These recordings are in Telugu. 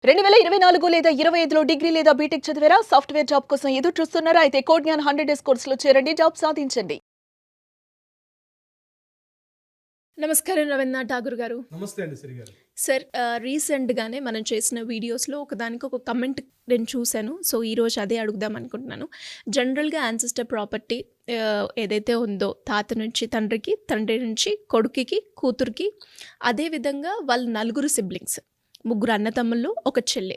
2024 లేదా 25లో డిగ్రీ లేదా బీటెక్ చదివారా? సాఫ్ట్‌వేర్ జాబ్ కోసం ఎదురు చూస్తున్నారా? అయితే కోడ్ జ్ఞాన్ 100 డేస్ కోర్సులో చేరండి. జాబ్ సాధించండి. నమస్కారం రవీంద్రనాథ్ ఠాగూర్ గారు. నమస్తే అండి సిరి గారు. సార్ రీసెంట్‌గానే మనం చేసిన వీడియోస్‌లో ఒకదానికి ఒక కమెంట్ నేను చూసాను. సో, ఈరోజు అదే అడుగుదాం అనుకుంటున్నాను. జనరల్‌గా యాన్సెస్టర్ ప్రాపర్టీ ఏదైతే ఉందో తాత నుంచి తండ్రికి, తండ్రి నుంచి కొడుకుకి, కూతురికి, అదే విధంగా వాళ్ళ నలుగురు సిబ్లింగ్స్, ముగ్గురు అన్నతమ్ముళ్ళు, ఒక చెల్లి.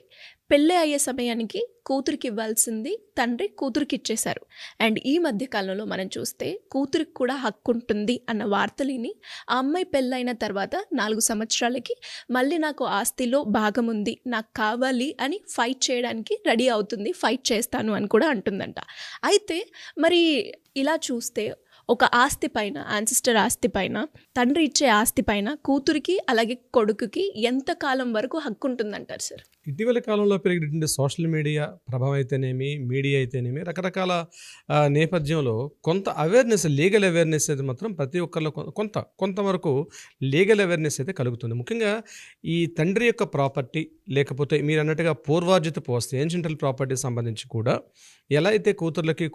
పెళ్ళి అయ్యే సమయానికి కూతురికి ఇవ్వాల్సింది తండ్రి కూతురికి ఇచ్చేశారు. అండ్ ఈ మధ్య కాలంలో మనం చూస్తే కూతురికి కూడా హక్కు ఉంటుంది అన్న వార్తలిని ఆ అమ్మాయి పెళ్ళైన తర్వాత 4 సంవత్సరాలకి మళ్ళీ నాకు ఆస్తిలో భాగం ఉంది, నాకు కావాలి అని ఫైట్ చేయడానికి రెడీ అవుతుంది, ఫైట్ చేస్తాను అని కూడా అంటుందంట. అయితే మరి ఇలా చూస్తే ఒక ఆస్తి పైన, యాన్సిస్టర్ ఆస్తి పైన, తండ్రి ఇచ్చే ఆస్తి పైన కూతురికి అలాగే కొడుకుకి ఎంత కాలం వరకు హక్కు ఉంటుందంటారు సార్? ఇటీవల కాలంలో పెరిగినటువంటి సోషల్ మీడియా ప్రభావం అయితేనేమి, మీడియా అయితేనేమి, రకరకాల నేపథ్యంలో కొంత అవేర్నెస్, లీగల్ అవేర్నెస్ అయితే మాత్రం ప్రతి ఒక్కరిలో కొంతవరకు లీగల్ అవేర్నెస్ అయితే కలుగుతుంది. ముఖ్యంగా ఈ తండ్రి యొక్క ప్రాపర్టీ, లేకపోతే మీరు అన్నట్టుగా పూర్వార్జితపు ఆస్తి, ఏన్షియంటల్ ప్రాపర్టీ సంబంధించి కూడా ఎలా అయితే కూతుర్లకి,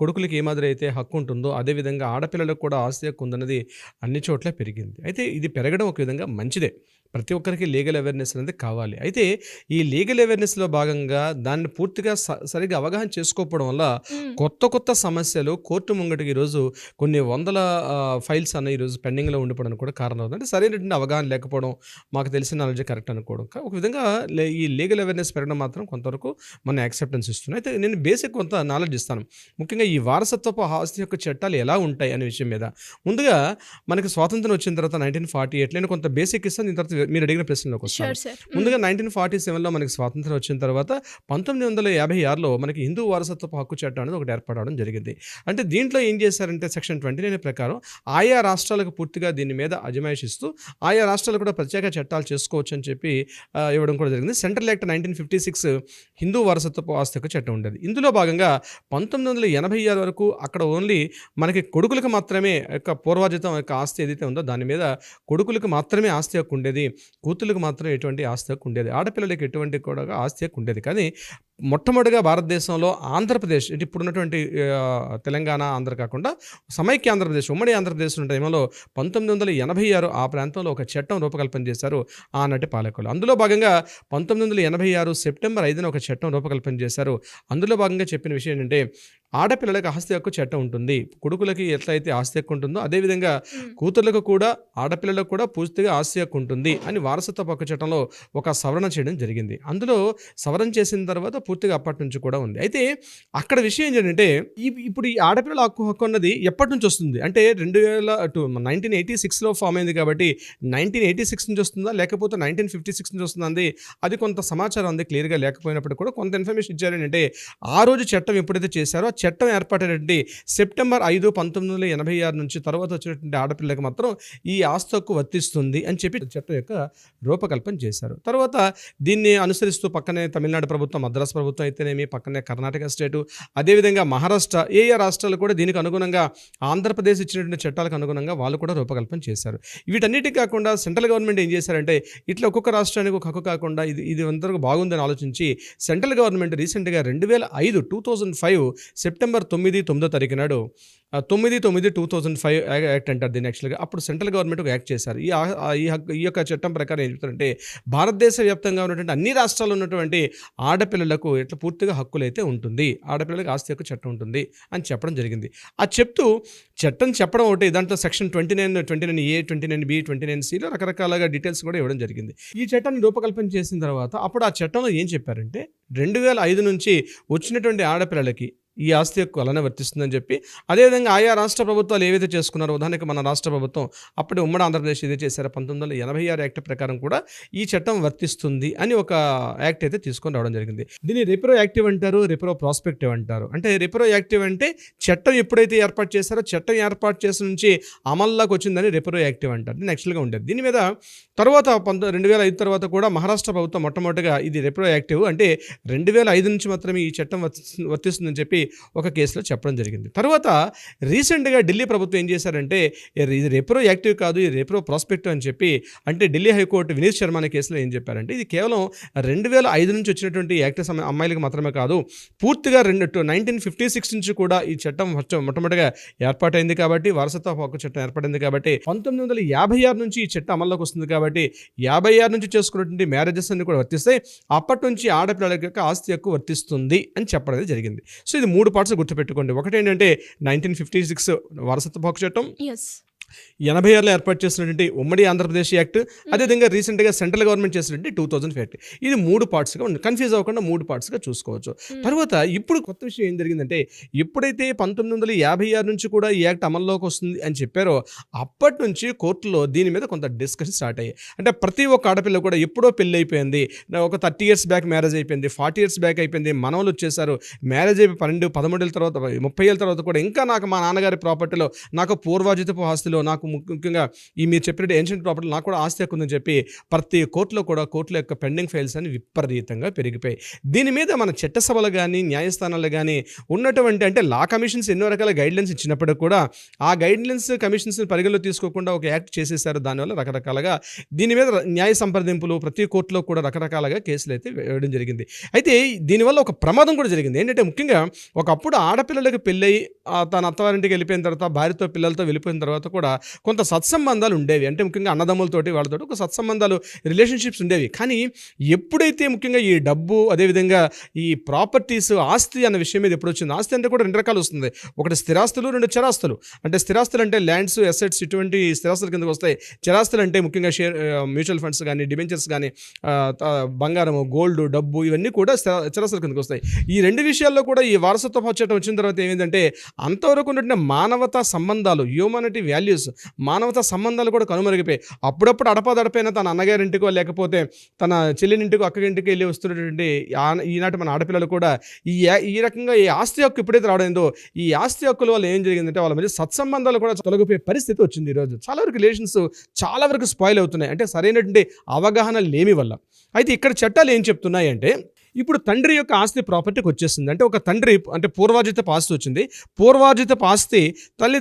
కొడుకులకి ఏ మాదిరి అయితే హక్కు ఉంటుందో అదేవిధంగా ఆడపిల్లలకు కూడా ఆస్తి హక్కు ఉందన్నది అన్ని చోట్ల పెరిగింది. అయితే ఇది పెరగడం ఒక విధంగా మంచిదే. ప్రతి ఒక్కరికి లీగల్ అవేర్నెస్ అనేది కావాలి. అయితే ఈ లీగల్ అవేర్నెస్లో భాగంగా దాన్ని పూర్తిగా సరిగ్గా అవగాహన చేసుకోకపోవడం వల్ల కొత్త సమస్యలు కోర్టు ముంగటికి ఈరోజు కొన్ని వందల ఫైల్స్ అన్న ఈరోజు పెండింగ్లో ఉండిపోవడానికి కూడా కారణం అవుతుంది. అంటే సరైనటువంటి అవగాహన లేకపోవడం, మాకు తెలిసిన నాలెడ్జ్ కరెక్ట్ అనుకోవడం. ఒక విధంగా ఈ లీగల్ అవేర్నెస్ పెరగడం మాత్రం కొంతవరకు మన యాక్సెప్టెన్స్ ఇస్తున్నాయి. అయితే నేను బేసిక్ కొంత నాలెడ్జ్ ఇస్తాను. ముఖ్యంగా ఈ వారసత్వపు ఆస్తి యొక్క చట్టాలు ఎలా ఉంటాయి అనే విషయం మీద. ముందుగా మనకి స్వాతంత్రం వచ్చిన తర్వాత 1948 నేను కొంత బేసిక్ ఇస్తాను. దీని తర్వాత మీరు అడిగిన ప్రశ్నలోకి వస్తాను. ముందుగా 1947లో మనకి స్వాతంత్రం వచ్చిన తర్వాత 1956లో మనకి హిందూ వారసత్వపు హక్కు చట్టం అనేది ఒకటి ఏర్పడడం జరిగింది. అంటే దీంట్లో ఏం చేశారంటే సెక్షన్ 29 ప్రకారం ఆయా రాష్ట్రాలకు పూర్తిగా దీని మీద అజమాయిషిస్తూ ఆయా రాష్ట్రాలు కూడా ప్రత్యేక చట్టాలు చేసుకోవచ్చు అని చెప్పి ఇవ్వడం కూడా జరిగింది. సెంట్రల్ యాక్ట్ 1956 హిందూ వారసత్వపు ఆస్తి హక్కు చట్టం ఉండేది. ఇందులో భాగంగా 1986 వరకు అక్కడ ఓన్లీ మనకి కొడుకులకు మాత్రమే యొక్క పూర్వార్జితం యొక్క ఆస్తి ఏదైతే ఉందో దాని మీద కొడుకులకు మాత్రమే ఆస్తి హక్కు ఉండేది, కూతుళ్ళకు మాత్రం ఎటువంటి ఆస్తి హక్కు ఉండేది, ఆడపిల్లలకి ఎటువంటి కూడా ఆస్తి హక్కు ఉండేది. కానీ మొట్టమొదటిగా భారతదేశంలో ఆంధ్రప్రదేశ్, ఇప్పుడున్నటువంటి తెలంగాణ, ఆంధ్ర కాకుండా సమైక్య ఆంధ్రప్రదేశ్, ఉమ్మడి ఆంధ్రప్రదేశ్ ఉన్న టైంలో 1986 ఆ ప్రాంతంలో ఒక చట్టం రూపకల్పన చేశారు ఆనాటి పాలకులు. అందులో భాగంగా 1986 సెప్టెంబర్ 5న ఒక చట్టం రూపకల్పన చేశారు. అందులో భాగంగా చెప్పిన విషయం ఏంటంటే ఆడపిల్లలకు ఆస్తి హక్కు చట్టం ఉంటుంది. కొడుకులకి ఎట్లయితే ఆస్తి హక్కు ఉంటుందో అదేవిధంగా కూతుర్లకు కూడా, ఆడపిల్లలకు కూడా పూర్తిగా ఆస్తి హక్కు ఉంటుంది అని వారసత్వ హక్కు చట్టంలో ఒక సవరణ చేయడం జరిగింది. అందులో సవరణ చేసిన తర్వాత పూర్తిగా అప్పటి నుంచి కూడా ఉంది. అయితే అక్కడ విషయం ఏంటంటే ఇప్పుడు ఈ ఆడపిల్లల హక్కు అన్నది ఎప్పటి నుంచి వస్తుంది అంటే 1986లో ఫామ్ అయింది కాబట్టి 1986 నుంచి వస్తుందా లేకపోతే 1956 నుంచి వస్తుందా అది కొంత సమాచారం ఉంది క్లియర్గా లేకపోయినప్పుడు కూడా కొంత ఇన్ఫర్మేషన్ ఇచ్చారు. ఏంటంటే ఆ రోజు చట్టం ఎప్పుడైతే చేశారో ఆ చట్టం ఏర్పడేటువంటి సెప్టెంబర్ 5, 1986 నుంచి తర్వాత వచ్చినటువంటి ఆడపిల్లలకు మాత్రం ఈ ఆస్తి హక్కు వర్తిస్తుంది అని చెప్పి చట్టం యొక్క రూపకల్పన చేశారు. తర్వాత దీన్ని అనుసరిస్తూ పక్కనే తమిళనాడు ప్రభుత్వం, మద్రాసు ప్రభుత్వం అయితేనేమి, పక్కనే కర్ణాటక స్టేటు, అదేవిధంగా మహారాష్ట్ర, ఏ రాష్ట్రాలు కూడా దీనికి అనుగుణంగా ఆంధ్రప్రదేశ్ ఇచ్చినటువంటి చట్టాలకు అనుగుణంగా వాళ్ళు కూడా రూపకల్పన చేశారు. వీటన్నిటికీ కాకుండా సెంట్రల్ గవర్నమెంట్ ఏం చేశారంటే ఇట్లా ఒక్కొక్క రాష్ట్రానికి ఒక హక్కు కాకుండా ఇది అంతవరకు బాగుందని ఆలోచించి సెంట్రల్ గవర్నమెంట్ రీసెంట్గా 2005 సెప్టెంబర్ 9వ తారీఖు నాడు 9/9/2005 యాక్ట్ అంటారు దీన్ని యాక్చువల్గా. అప్పుడు సెంట్రల్ గవర్నమెంట్ ఒక యాక్ట్ చేశారు. ఈ యొక్క చట్టం ప్రకారం ఏం చెప్తారంటే భారతదేశ వ్యాప్తంగా ఉన్నటువంటి అన్ని రాష్ట్రాల్లో ఉన్నటువంటి ఆడపిల్లలకు ఎట్లా పూర్తిగా హక్కులు అయితే ఉంటుంది, ఆడపిల్లలకు ఆస్తి హక్కు చట్టం ఉంటుంది అని చెప్పడం జరిగింది. ఆ చెప్తూ చట్టం చెప్పడం ఒకటి, దాంట్లో సెక్షన్ 29, 29A, 29B, 29Cలో రకరకాలుగా డీటెయిల్స్ కూడా ఇవ్వడం జరిగింది. ఈ చట్టాన్ని రూపకల్పన చేసిన తర్వాత అప్పుడు ఆ చట్టంలో ఏం చెప్పారంటే 2005 నుంచి వచ్చినటువంటి ఆడపిల్లలకి ఈ ఆస్తి హక్కు అలానే వర్తిస్తుందని చెప్పి, అదేవిధంగా ఆయా రాష్ట్ర ప్రభుత్వాలు ఏవైతే చేసుకున్నారో, ఉదాహరణకి మన రాష్ట్ర ప్రభుత్వం అప్పుడు ఉమ్మడి ఆంధ్రప్రదేశ్ ఏదైతే చేశారో 1986 యాక్ట్ ప్రకారం కూడా ఈ చట్టం వర్తిస్తుంది అని ఒక యాక్ట్ అయితే తీసుకొని రావడం జరిగింది. దీన్ని రెప్రో యాక్టివ్ అంటారు, రెప్రో ప్రాస్పెక్టివ్ అంటారు. అంటే రెప్రో యాక్టివ్ అంటే చట్టం ఎప్పుడైతే ఏర్పాటు చేశారో చట్టం ఏర్పాటు చేసిన నుంచి అమల్లోకి వచ్చిందని రెప్రో యాక్టివ్ అంటారు. దీన్ని యాక్చువల్గా ఉండేది. దీని మీద తర్వాత 2005 తర్వాత కూడా మహారాష్ట్ర ప్రభుత్వం మొట్టమొదటిగా ఇది రెప్రో యాక్టివ్ అంటే 2005 నుంచి మాత్రమే ఈ చట్టం వర్తిస్తుందని చెప్పి ఒక కేసులో చెప్పడం జరిగింది. తర్వాత రీసెంట్గా ఢిల్లీ ప్రభుత్వం ఏం చేశారంటే ఇది రెప్రో యాక్టివ్ కాదు, ఇది రెప్రో ప్రాస్పెక్టివ్ అని చెప్పి, అంటే ఢిల్లీ హైకోర్టు వినీత్ శర్మ అనే కేసులో ఏం చెప్పారంటే ఇది కేవలం 2005 నుంచి వచ్చినటువంటి యాక్టివ్ అమ్మాయిలకు మాత్రమే కాదు, పూర్తిగా 1956 నుంచి కూడా ఈ చట్టం మొట్టమొదటిగా ఏర్పాటైంది కాబట్టి, వారసత్వ హక్కు చట్టం ఏర్పడింది కాబట్టి, 1956 నుంచి ఈ చట్టం అమల్లోకి వస్తుంది కాబట్టి 56 నుంచి చేసుకున్నటువంటి మ్యారేజెస్ అన్ని కూడా వర్తిస్తాయి. అప్పటి నుంచి ఆడపిల్లల యొక్క ఆస్తి హక్కు వర్తిస్తుంది అని చెప్పడం జరిగింది. సో ఇది 3 పార్ట్స్ గుర్తుపెట్టుకోండి. ఒకటి ఏంటంటే 1956 వారసత్వ హక్కు చట్టం, 86లో ఏర్పాటు చేసినటువంటి ఉమ్మడి ఆంధ్రప్రదేశ్ యాక్ట్, అదేవిధంగా రీసెంట్గా సెంట్రల్ గవర్నమెంట్ చేసినటువంటి 2005 యాక్ట్. ఇది 3 పార్ట్స్గా ఉంది. కన్ఫ్యూజ్ అవ్వకుండా 3 పార్ట్స్గా చూసుకోవచ్చు. తర్వాత ఇప్పుడు కొత్త విషయం ఏం జరిగిందంటే, ఎప్పుడైతే 1956 నుంచి కూడా ఈ యాక్ట్ అమల్లోకి వస్తుంది అని చెప్పారో అప్పటి నుంచి కోర్టులో దీని మీద కొంత డిస్కషన్ స్టార్ట్ అయ్యాయి. అంటే ప్రతి ఒక్క ఆడపిల్ల కూడా ఎప్పుడో పెళ్ళి అయిపోయింది, ఒక 30 years బ్యాక్ మ్యారేజ్ అయిపోయింది, 40 years బ్యాక్ అయిపోయింది, మనవలు వచ్చేసారు, మ్యారేజ్ అయిపోయి 12, 13 ఏళ్ళ తర్వాత, 30 ఏళ్ళ తర్వాత కూడా ఇంకా నాకు మా నాన్నగారి ప్రాపర్టీలో, నాకు పూర్వాజితపు ఆస్తిలో, నాకు ముఖ్యంగా ఈ మీరు చెప్పినట్టు ఏన్షియంట్ ప్రాపర్టీ నాకు కూడా ఆస్తి హక్కు ఉందని చెప్పి ప్రతి కోర్టులో కూడా కోర్టుల యొక్క పెండింగ్ ఫైల్స్ అని విపరీతంగా పెరిగిపోయాయి. దీని మీద మన చట్టసభలు కానీ న్యాయస్థానాలు కానీ ఉన్నటువంటి, అంటే లా కమిషన్స్ ఎన్నో రకాల గైడ్లైన్స్ ఇచ్చినప్పటికీ కూడా ఆ గైడ్లైన్స్ కమిషన్స్ పరిగణలో తీసుకోకుండా ఒక యాక్ట్ చేసేసారు. దానివల్ల రకరకాలుగా దీని మీద న్యాయ సంప్రదింపులు ప్రతి కోర్టులో కూడా రకరకాలుగా కేసులు అయితే వేయడం జరిగింది. అయితే దీనివల్ల ఒక ప్రమాదం కూడా జరిగింది. ఏంటంటే ముఖ్యంగా ఒకప్పుడు ఆడపిల్లలకు పెళ్ళై తన అత్తవారింటికి వెళ్ళిపోయిన తర్వాత, భార్యతో పిల్లలతో వెళ్ళిపోయిన తర్వాత కూడా కొంత సత్సంబంధాలు ఉండేవి. అంటే ముఖ్యంగా అన్నదమ్ములతోటి వాళ్ళతో ఒక సత్సంబంధాలు, రిలేషన్షిప్స్ ఉండేవి. కానీ ఎప్పుడైతే ముఖ్యంగా ఈ డబ్బు, అదేవిధంగా ఈ ప్రాపర్టీస్, ఆస్తి అన్న విషయం మీద ఎప్పుడు వచ్చింది, ఆస్తి అంటే కూడా 2 రకాలు వస్తుంది. ఒకటి స్థిరాస్తులు, 2 చరాస్తులు. అంటే స్థిరాస్తులు అంటే ల్యాండ్స్, అసెట్స్, ఇటువంటి స్థిరాస్తుల కిందకు వస్తాయి. చరాస్తులు అంటే ముఖ్యంగా మ్యూచువల్ ఫండ్స్ కానీ, డిబెంచర్స్ కానీ, బంగారము, గోల్డ్, డబ్బు, ఇవన్నీ కూడా చరాస్తుల కిందకు వస్తాయి. ఈ 2 విషయాల్లో కూడా ఈ వారసత్వ హక్కు చట్టం వచ్చిన తర్వాత ఏమైందంటే అంతవరకు ఉన్నటువంటి మానవతా సంబంధాలు, హ్యూమానిటీ వాల్యూస్, మానవతా సంబంధాలు కూడా కనుమరుగిపోయి, అప్పుడప్పుడు అడపాదడపైన తన అన్నగారింటికో లేకపోతే తన చెల్లినింటికో అక్కగింటికి వెళ్ళి వస్తున్నటువంటి ఈనాటి మన ఆడపిల్లలు కూడా ఈ రకంగా ఈ ఆస్తి హక్కు ఎప్పుడైతే రావడంతో ఈ ఆస్తి హక్కుల వల్ల ఏం జరిగిందంటే వాళ్ళ మధ్య సత్సంబంధాలు కూడా తొలగిపోయే పరిస్థితి వచ్చింది. ఈరోజు చాలా వరకు రిలేషన్స్ చాలా వరకు స్పాయిల్ అవుతున్నాయి. అంటే సరైనటువంటి అవగాహన లేమి వల్ల. అయితే ఇక్కడ చట్టాలు ఏం చెప్తున్నాయి అంటే, ఇప్పుడు తండ్రి యొక్క ఆస్తి ప్రాపర్టీకి వచ్చేసింది. అంటే ఒక తండ్రి, అంటే పూర్వార్జిత ఆస్తి వచ్చింది. పూర్వార్జిత ఆస్తి తల్లి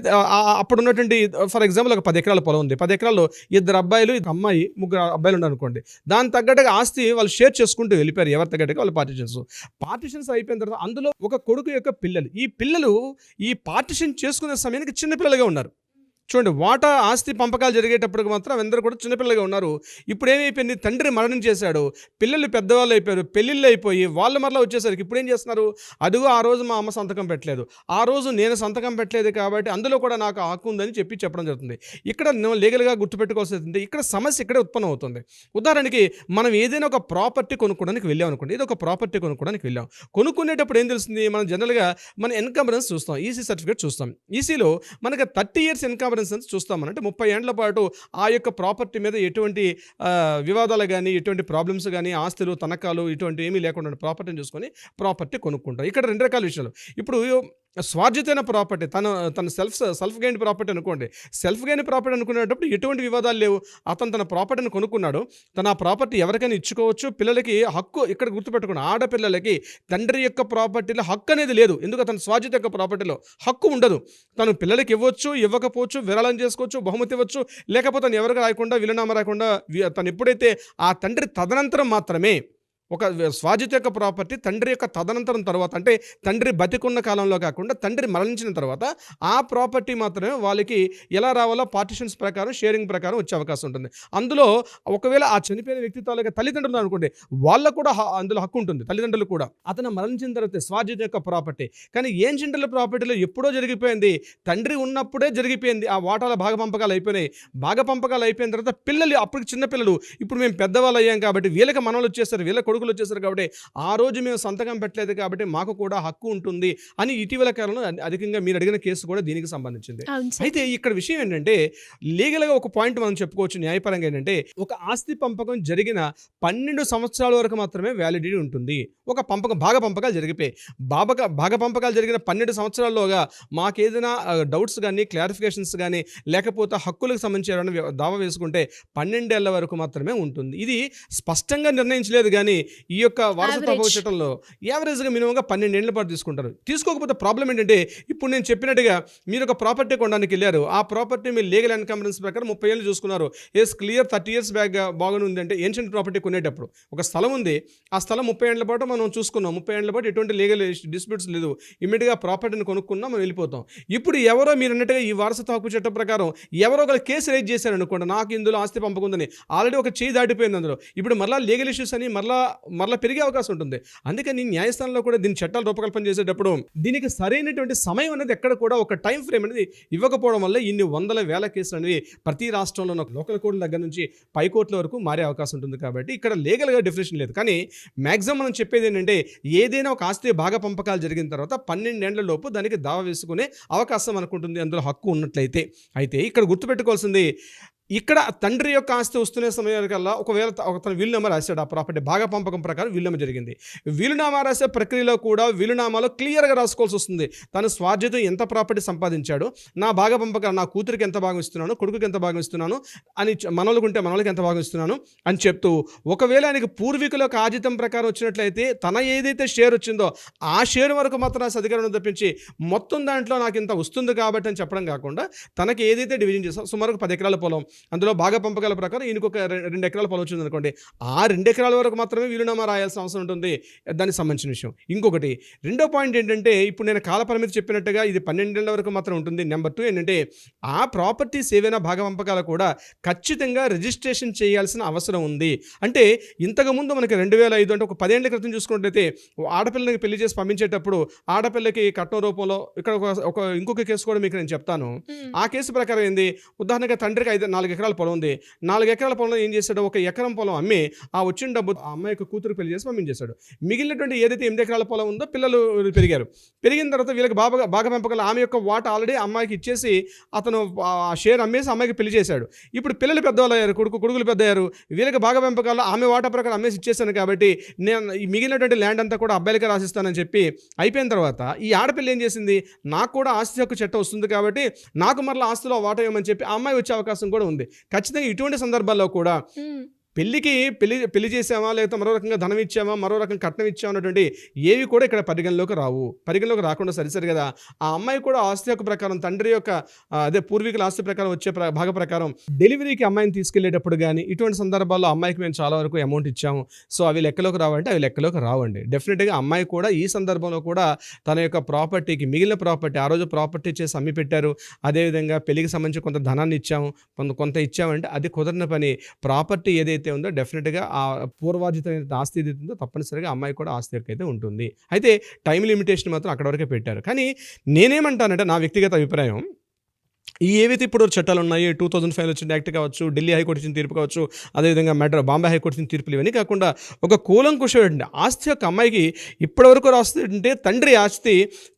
అప్పుడు ఉన్నటువంటి, ఫర్ ఎగ్జాంపుల్ ఒక 10 ఎకరాల పొలం ఉంది. 10 ఎకరాల్లో 2 అబ్బాయిలు, 1 అమ్మాయి, 3 అబ్బాయిలు ఉన్నారు అనుకోండి. దాని తగ్గట్టుగా ఆస్తి వాళ్ళు షేర్ చేసుకుంటూ వెళ్ళిపోయారు. ఎవరి తగ్గట్టుగా వాళ్ళు పార్టిషన్స్ అయిపోయిన తర్వాత అందులో ఒక కొడుకు యొక్క పిల్లలు, ఈ పిల్లలు ఈ పార్టిషన్ చేసుకునే సమయానికి చిన్నపిల్లలుగా ఉన్నారు. చూడండి, వాటా ఆస్తి పంపకాలు జరిగేటప్పటికి మాత్రం అందరూ కూడా చిన్నపిల్లలుగా ఉన్నారు. ఇప్పుడు ఏమైపోయింది, తండ్రి మరణం చేశాడు, పిల్లలు పెద్దవాళ్ళు అయిపోయారు, పెళ్ళిళ్ళు అయిపోయి వాళ్ళు మరలా వచ్చేసరికి ఇప్పుడు ఏం చేస్తున్నారు, అడుగు ఆ రోజు మా అమ్మ సంతకం పెట్టలేదు, ఆ రోజు నేను సంతకం పెట్టలేదు కాబట్టి అందులో కూడా నాకు హక్కు ఉందని చెప్పడం జరుగుతుంది. ఇక్కడ లీగల్గా గుర్తుపెట్టుకోవాల్సింది, ఇక్కడ సమస్య ఇక్కడే ఉత్పన్నం అవుతుంది. ఉదాహరణకి మనం ఏదైనా ఒక ప్రాపర్టీ కొనుక్కోవడానికి వెళ్ళాం అనుకోండి, ఏదో ఒక ప్రాపర్టీ కొనుక్కోవడానికి వెళ్ళాం. కొనుక్కునేటప్పుడు ఏం తెలుస్తుంది, మనం జనరల్గా మన ఎన్కంబరెన్స్ చూస్తాం, ఈసీ సర్టిఫికేట్ చూస్తాం. ఈసీలో మనకి 30 years ఎన్కంబరెన్స్ చూస్తామనంటే 30 ఏళ్ల పాటు ఆ యొక్క ప్రాపర్టీ మీద ఎటువంటి వివాదాలు కానీ, ఎటువంటి ప్రాబ్లమ్స్ కానీ, ఆస్తులు, తనఖాలు ఇటువంటి ఏమీ లేకుండా ప్రాపర్టీని చూసుకొని ప్రాపర్టీ కొనుక్కుంటాం. ఇక్కడ 2 రకాల విషయాలు. ఇప్పుడు స్వార్జితమైన ప్రాపర్టీ, తన సెల్ఫ్ గెయిన్ ప్రాపర్టీ అనుకోండి. సెల్ఫ్ గెయిన్ ప్రాపర్టీ అనుకునేటప్పుడు ఎటువంటి వివాదాలు లేవు. అతను తన ప్రాపర్టీని కొనుక్కున్నాడు, తన ప్రాపర్టీ ఎవరికైనా ఇచ్చుకోవచ్చు. పిల్లలకి హక్కు, ఇక్కడ గుర్తుపెట్టుకుని, ఆడపిల్లలకి తండ్రి యొక్క ప్రాపర్టీలో హక్కు అనేది లేదు. ఎందుకు, అతను స్వార్జిత యొక్క ప్రాపర్టీలో హక్కు ఉండదు. తను పిల్లలకి ఇవ్వచ్చు, ఇవ్వకపోవచ్చు, విరాళం చేసుకోవచ్చు, బహుమతి ఇవ్వచ్చు, లేకపోతే తను ఎవరికి రాయకుండా, విలునామా రాయకుండా, తను ఎప్పుడైతే ఆ తండ్రి తదనంతరం మాత్రమే ఒక స్వాజిత యొక్క ప్రాపర్టీ తండ్రి యొక్క తదనంతరం తర్వాత, అంటే తండ్రి బతికున్న కాలంలో కాకుండా తండ్రి మరణించిన తర్వాత ఆ ప్రాపర్టీ మాత్రమే వాళ్ళకి ఎలా రావాలో పార్టిషన్స్ ప్రకారం, షేరింగ్ ప్రకారం వచ్చే అవకాశం ఉంటుంది. అందులో ఒకవేళ ఆ చనిపోయిన వ్యక్తి తాలూకా తల్లిదండ్రులు అనుకోండి, వాళ్ళకు కూడా అందులో హక్కు ఉంటుంది. తల్లిదండ్రులు కూడా అతను మరణించిన తర్వాత స్వాజిత యొక్క ప్రాపర్టీ. కానీ ఏన్షియంట్ ప్రాపర్టీలో ఎప్పుడో జరిగిపోయింది, తండ్రి ఉన్నప్పుడే జరిగిపోయింది. ఆ వాటాల భాగపంపకాలు అయిపోయినాయి. భాగపంపకాలు అయిపోయిన తర్వాత పిల్లలు, అప్పటికి చిన్నపిల్లలు, ఇప్పుడు మేము పెద్దవాళ్ళు అయ్యాం కాబట్టి వీళ్ళకి మనవలు వచ్చేస్తారు, వీళ్ళ కొడుకులు వచ్చేసారు కాబట్టి ఆ రోజు మేము సంతకం పెట్టలేదు కాబట్టి మాకు కూడా హక్కు ఉంటుంది అని ఇటీవల కాలంలో అధికంగా మీరు అడిగిన కేసు కూడా దీనికి సంబంధించింది. అయితే ఇక్కడ విషయం ఏంటంటే, లీగల్గా ఒక పాయింట్ మనం చెప్పుకోవచ్చు న్యాయపరంగా ఏంటంటే, ఒక ఆస్తి పంపకం జరిగిన 12 సంవత్సరాల వరకు మాత్రమే వ్యాలిడిటీ ఉంటుంది. ఒక భాగ పంపకాలు జరిగిపోయి భాగ పంపకాలు జరిగిన 12 సంవత్సరాల్లోగా మాకేదైనా డౌట్స్ కానీ, క్లారిఫికేషన్స్ కానీ, లేకపోతే హక్కులకు సంబంధించి దావా వేసుకుంటే 12 ఏళ్ల వరకు మాత్రమే ఉంటుంది. ఇది స్పష్టంగా నిర్ణయించలేదు కానీ ఈ యొక్క వారసత్వ హక్కు చట్టంలో యావరేజ్గా మినిమంగా 12 ఏళ్ల పాటు తీసుకుంటారు. తీసుకోకపోతే ప్రాబ్లం ఏంటంటే ఇప్పుడు నేను చెప్పినట్టుగా మీరు ఒక ప్రాపర్టీ కొనడానికి వెళ్ళారు, ఆ ప్రాపర్టీ మీ లీగల్ ఎన్కంబరెన్స్ ప్రకారం 30 ఏళ్ళు చూసుకున్నారు, క్లియర్ 30 ఇయర్స్ బ్యాక్ బాగానే ఉంది అంటే ఏన్షియంట్ ప్రాపర్టీ కొనేటప్పుడు ఒక స్థలం ఉంది, ఆ స్థలం 30 ఏళ్ల పాటు మనం చూసుకున్నాం, 30 ఏళ్ల పాటు ఎటువంటి లీగల్ డిస్ప్యూట్స్ లేదు, ఇమీడియట్గా ప్రాపర్టీని కొనుక్కున్నాం, మనం వెళ్ళిపోతాం. ఇప్పుడు ఎవరో మీరు అన్నట్టుగా ఈ వారసత్వ హక్కు చట్టం ప్రకారం ఎవరో ఒక కేసు రైజ్ చేశారు అనుకోండి, నాకు ఇందులో ఆస్తి పంపకుందని, ఆల్రెడీ ఒక చేయి దాటిపోయింది అందులో, ఇప్పుడు మరలా లీగల్ ఇష్యూస్ అని మరలా పెరిగే అవకాశం ఉంటుంది. అందుకని న్యాయస్థానంలో కూడా దీని చట్టాలు రూపకల్పన చేసేటప్పుడు దీనికి సరైనటువంటి సమయం అనేది ఎక్కడ కూడా ఒక టైం ఫ్రేమ్ అనేది ఇవ్వకపోవడం వల్ల ఇన్ని వందల వేల కేసులు అనేవి ప్రతి రాష్ట్రంలో లోకల్ కోర్టుల దగ్గర నుంచి పై కోర్టుల వరకు మారే అవకాశం ఉంటుంది. కాబట్టి ఇక్కడ లీగల్గా డెఫినేషన్ లేదు. కానీ మ్యాక్సిమం మనం చెప్పేది ఏంటంటే ఏదైనా ఒక ఆస్తి భాగ పంపకాలు జరిగిన తర్వాత 12 ఏళ్ల లోపు దానికి దావా వేసుకునే అవకాశం అనుకుంటుంది అందులో హక్కు ఉన్నట్లయితే. అయితే ఇక్కడ గుర్తుపెట్టుకోవాల్సింది, ఇక్కడ తండ్రి యొక్క ఆస్తి వస్తున్న సమయానికల్లా ఒకవేళ తన వీలునామా రాశాడు, ఆ ప్రాపర్టీ భాగ పంపకం ప్రకారం వీలునామా జరిగింది. వీలునామా రాసే ప్రక్రియలో కూడా వీలునామాలో క్లియర్గా రాసుకోవాల్సి వస్తుంది, తను స్వార్జితం ఎంత ప్రాపర్టీ సంపాదించాడు, నా భాగ పంపకం నా కూతురికి ఎంత భాగం ఇస్తున్నాను, కొడుకుకి ఎంత భాగం ఇస్తున్నాను అని, మనవలకు ఉంటే మనవలకి ఎంత భాగం ఇస్తున్నాను అని చెప్తూ, ఒకవేళ ఆయనకి పూర్వీకుల ఆజితం ప్రకారం వచ్చినట్లయితే తన ఏదైతే షేర్ వచ్చిందో ఆ షేర్ వరకు మాత్రం రాసి అధికారం తప్పించి మొత్తం దాంట్లో నాకు ఇంత వస్తుంది కాబట్టి అని చెప్పడం కాకుండా, తనకి ఏదైతే డివిజన్ చేస్తాం సుమారు 10 ఎకరాల పొలం, అందులో భాగ పంపకాల ప్రకారం ఈయనకు ఒక 2 ఎకరాల పొలం వచ్చింది అనుకోండి, ఆ 2 ఎకరాల వరకు మాత్రమే వీలునామా రాయాల్సిన అవసరం ఉంటుంది. దానికి సంబంధించిన విషయం. ఇంకొకటి రెండో పాయింట్ ఏంటంటే, ఇప్పుడు నేను కాలపరిమితి చెప్పినట్టుగా ఇది 12 ఏళ్ల వరకు మాత్రం ఉంటుంది. నెంబర్ 2 ఏంటంటే, ఆ ప్రాపర్టీస్ ఏవైనా భాగ పంపకాలు కూడా ఖచ్చితంగా రిజిస్ట్రేషన్ చేయాల్సిన అవసరం ఉంది. అంటే ఇంతకుముందు మనకి 2005 అంటే ఒక 10 ఏళ్ల క్రితం చూసుకున్నట్లయితే ఆడపిల్లకి పెళ్లి చేసి పంపించేటప్పుడు ఆడపిల్లకి కట్నం రూపంలో ఇక్కడ ఇంకొక కేసు కూడా మీకు నేను చెప్తాను. ఆ కేసు ప్రకారం ఏంది, ఉదాహరణగా తండ్రికి 4 ఎకరాల పొలం ఉంది, 4 ఎకరాల పొలంలో ఏం చేశాడు, ఒక ఎకరం పొలం అమ్మి ఆ వచ్చిన డబ్బు ఆ అమ్మాయి యొక్క కూతురు పెళ్లి చేసి పంపించేశాడు. మిగిలినటువంటి ఏదైతే 8 ఎకరాల పొలం ఉందో పిల్లలు పెరిగిన తర్వాత వీళ్ళకి భాగ పంపకాలు ఆమె యొక్క వాటా ఆల్రెడీ అమ్మాయికి ఇచ్చేసి అతను ఆ షేర్ అమ్మేసి అమ్మాయికి పెళ్లి చేశాడు. ఇప్పుడు పిల్లలు పెద్దవాళ్ళు అయ్యారు, కొడుకులు పెద్ద అయ్యారు, వీళ్ళకి భాగ పంపకాలు ఆమె వాటా ప్రకారం అమ్మేసి ఇచ్చేసాను కాబట్టి నేను ఈ మిగిలినటువంటి ల్యాండ్ అంతా కూడా అబ్బాయిలకే రాసిస్తానని చెప్పి అయిపోయిన తర్వాత ఈ ఆడపిల్ల ఏం చేసింది, నాకు కూడా ఆస్తి హక్కు చట్టం వస్తుంది కాబట్టి నాకు మరలా ఆస్తిలో వాటా ఇవ్వమని చెప్పి ఆ అమ్మాయి వచ్చే అవకాశం కూడా ఉంది. ఖచ్చితంగా ఇటువంటి సందర్భాల్లో కూడా పెళ్లి చేసామా, లేకపోతే మరో రకంగా ధనం ఇచ్చామా, మరో రకంగా కట్నం ఇచ్చామా అన్నటువంటి ఏవి కూడా ఇక్కడ పరిగణలోకి రాకుండా సరిసరి కదా ఆ అమ్మాయి కూడా ఆస్తి హక్కు ప్రకారం తండ్రి యొక్క పూర్వీకుల ఆస్తి ప్రకారం వచ్చే భాగ ప్రకారం డెలివరీకి అమ్మాయిని తీసుకెళ్లేటప్పుడు కానీ ఇటువంటి సందర్భాల్లో అమ్మాయికి మేము చాలా వరకు అమౌంట్ ఇచ్చాము, సో అవి లెక్కలోకి రావంటే అవి లెక్కలోకి రావండి. డెఫినెట్గా అమ్మాయి కూడా ఈ సందర్భంలో కూడా తన యొక్క ప్రాపర్టీకి మిగిలిన ప్రాపర్టీ ఆ రోజు ప్రాపర్టీ చేసి అమ్మి పెట్టారు, అదేవిధంగా పెళ్లికి సంబంధించి కొంత ధనాన్ని ఇచ్చాము, కొంత ఇచ్చామంటే అది కుదరని పని. ప్రాపర్టీ ఏదైతే ఉందో డెఫినెట్గా ఆ పూర్వార్జితమైన ఆస్తి ఏదైతే ఉందో తప్పనిసరిగా అమ్మాయి కూడా ఆస్తి హక్కు అయితే ఉంటుంది. అయితే టైం లిమిటేషన్ మాత్రం అక్కడ వరకే పెట్టారు. కానీ నేనేమంటానంటే నా వ్యక్తిగత అభిప్రాయం, ఈ ఏవైతే ఇప్పుడు చట్టాలు ఉన్నాయో 2005 వచ్చిన యాక్ట్ కావచ్చు, ఢిల్లీ హైకోర్టు ఇచ్చిన తీర్పు కావచ్చు, అదేవిధంగా బాంబే హైకోర్టు ఇచ్చిన తీర్పులు ఇవన్నీ కాకుండా ఒక కూలంకుషమైన ఆస్తి యొక్క అమ్మాయికి ఇప్పటివరకు రాస్తుంటే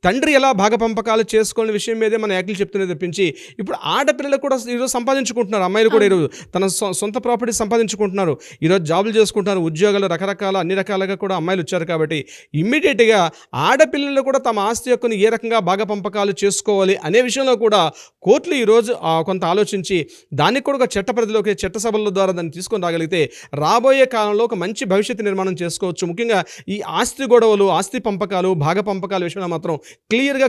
తండ్రి ఎలా భాగ పంపకాలు చేసుకోవాలని విషయం మీదే మన యాక్ట్లు చెప్తున్నది తప్పించి ఇప్పుడు ఆడపిల్లలు కూడా ఈరోజు సంపాదించుకుంటున్నారు, అమ్మాయిలు కూడా ఈరోజు తన సొంత ప్రాపర్టీ సంపాదించుకుంటున్నారు, ఈరోజు జాబులు చేసుకుంటున్నారు, ఉద్యోగాలు అన్ని రకాలుగా కూడా అమ్మాయిలు వచ్చారు. కాబట్టి ఇమ్మీడియట్గా ఆడపిల్లలు కూడా తమ ఆస్తి హక్కును ఏ రకంగా భాగ పంపకాలు చేసుకోవాలి అనే విషయంలో కూడా కోర్టులు ఈరోజు కొంత ఆలోచించి దానికి కూడా ఒక చట్టసభల ద్వారా దాన్ని తీసుకొని రాగలిగితే రాబోయే కాలంలో ఒక మంచి భవిష్యత్తు నిర్మాణం చేసుకోవచ్చు. ముఖ్యంగా ఈ ఆస్తి గొడవలు, ఆస్తి పంపకాలు, భాగ పంపకాల విషయంలో మాత్రం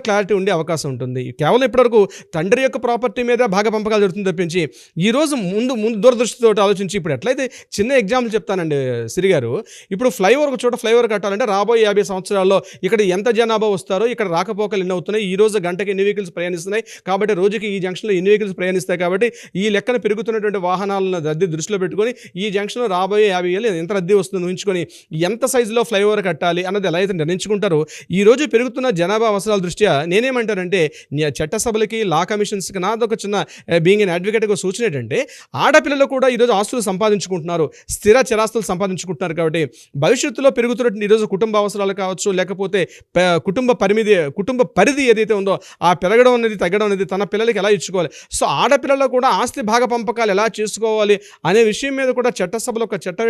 క్లారిటీ ఉండే అవకాశం ఉంటుంది. కేవలం ఇప్పటివరకు తండ్రి యొక్క ప్రాపర్టీ మీద భాగ పంపకాలు జరుగుతుంది తప్పించి ఈరోజు ముందు దూరదృష్టితో ఆలోచించి ఇప్పుడు ఎట్లయితే చిన్న ఎగ్జాంపుల్ చెప్తానండి సిరి గారు, ఇప్పుడు ఫ్లైఓవర్ కట్టాలంటే రాబోయే 50 సంవత్సరాల్లో ఇక్కడ ఎంత జనాభా వస్తారో ఇక్కడ రాకపోకలు ఎన్ని అవుతున్నాయి, ఈ రోజు గంటకి ఎన్ని వెహికల్స్ ప్రయాణిస్తున్నాయి కాబట్టి రోజుకి ఈ జంక్షన్లో ఎన్ని వెహికల్స్ ప్రయాణిస్తాయి కాబట్టి ఈ లెక్కన పెరుగుతున్నటువంటి వాహనాలను రద్దీ దృష్టిలో పెట్టుకొని ఈ జంక్షన్లో రాబోయే 50 ఏళ్ళు ఎంత రద్దీ వస్తుందో ఊహించుకొని ఎంత సైజులో ఫ్లైఓవర్ కట్టాలి అన్నది ఎలా అయితే నిర్ణయించుకుంటారో ఈరోజు పెరుగుతున్న జనాభా అవసరాల దృష్ట్యా నేనేమంటానంటే చట్టసభలకి లా కమిషన్స్కి నాదొక చిన్న బీయింగ్ ఎన్ అడ్వకేట్గా సూచన ఏంటంటే ఆడపిల్లలు కూడా ఈరోజు ఆస్తులు సంపాదించుకుంటున్నారు, స్థిర చరాస్తులు సంపాదించుకుంటున్నారు కాబట్టి భవిష్యత్తులో పెరుగుతున్నటువంటి ఈరోజు కుటుంబ అవసరాలు కావచ్చు, లేకపోతే కుటుంబ పరిధి ఏదైతే ఉందో ఆ పెరగడం అనేది తగ్గడం అనేది తన పిల్లలకి ఎలా ఎలా ఇచ్చుకోవాలి, సో ఆడపిల్లలు కూడా ఆస్తి భాగ పంపకాలు ఎలా చేసుకోవాలి అనే విషయం మీద కూడా చట్టసభలో ఒక చట్టం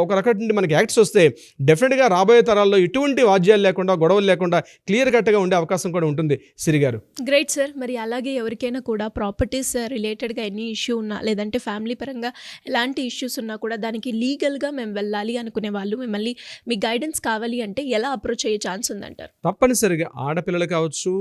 ఒక రకం మనకి యాక్ట్స్ వస్తే డెఫినెట్గా రాబోయే తరాల్లో ఎటువంటి వాద్యాలు లేకుండా గొడవలు లేకుండా క్లియర్ కట్గా ఉండే అవకాశం కూడా ఉంటుంది సిరి గారు. Great sir. మరి అలాగే ఎవరికైనా కూడా ప్రాపర్టీస్ రిలేటెడ్గా ఎన్ని ఇష్యూ ఉన్నా లేదంటే ఫ్యామిలీ పరంగా ఎలాంటి ఇష్యూస్ ఉన్నా కూడా దానికి లీగల్గా మేము వెళ్ళాలి అనుకునే వాళ్ళు మిమ్మల్ని మీ గైడెన్స్ కావాలి అంటే ఎలా అప్రోచ్ అయ్యే ఛాన్స్ ఉందంటారు? తప్పనిసరిగా ఆడపిల్లలు కావచ్చు,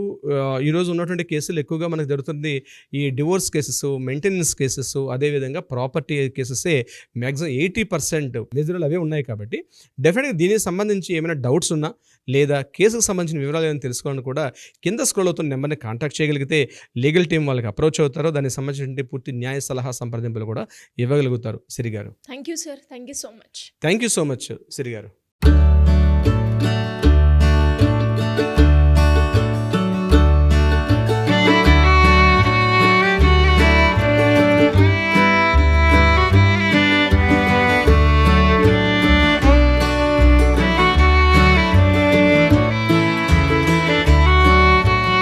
ఈరోజు ఉన్నటువంటి కేసులు ఎక్కువగా మనకు జరుగుతుంది ఈ డివోర్స్ కేసెస్, మెయింటెనెన్స్ కేసెస్, అదేవిధంగా ప్రాపర్టీ కేసెసే మ్యాక్సిమం 80% నిధులు అవే ఉన్నాయి. కాబట్టి డెఫినెట్గా దీనికి సంబంధించి ఏమైనా డౌట్స్ ఉన్నా లేదా కేసుకు సంబంధించిన వివరాలు ఏమైనా తెలుసుకోవాలని కూడా కింద స్క్రోల్ అవుతున్న నెంబర్ని కాంటాక్ట్ చేయగలిగితే లీగల్ టీం వాళ్ళకి అప్రోచ్ అవుతారో దానికి సంబంధించిన పూర్తి న్యాయ సలహా సంప్రదింపులు కూడా ఇవ్వగలుగుతారు సిరి గారు. Thank you sir. Thank you so much. Thank you so much Siri గారు.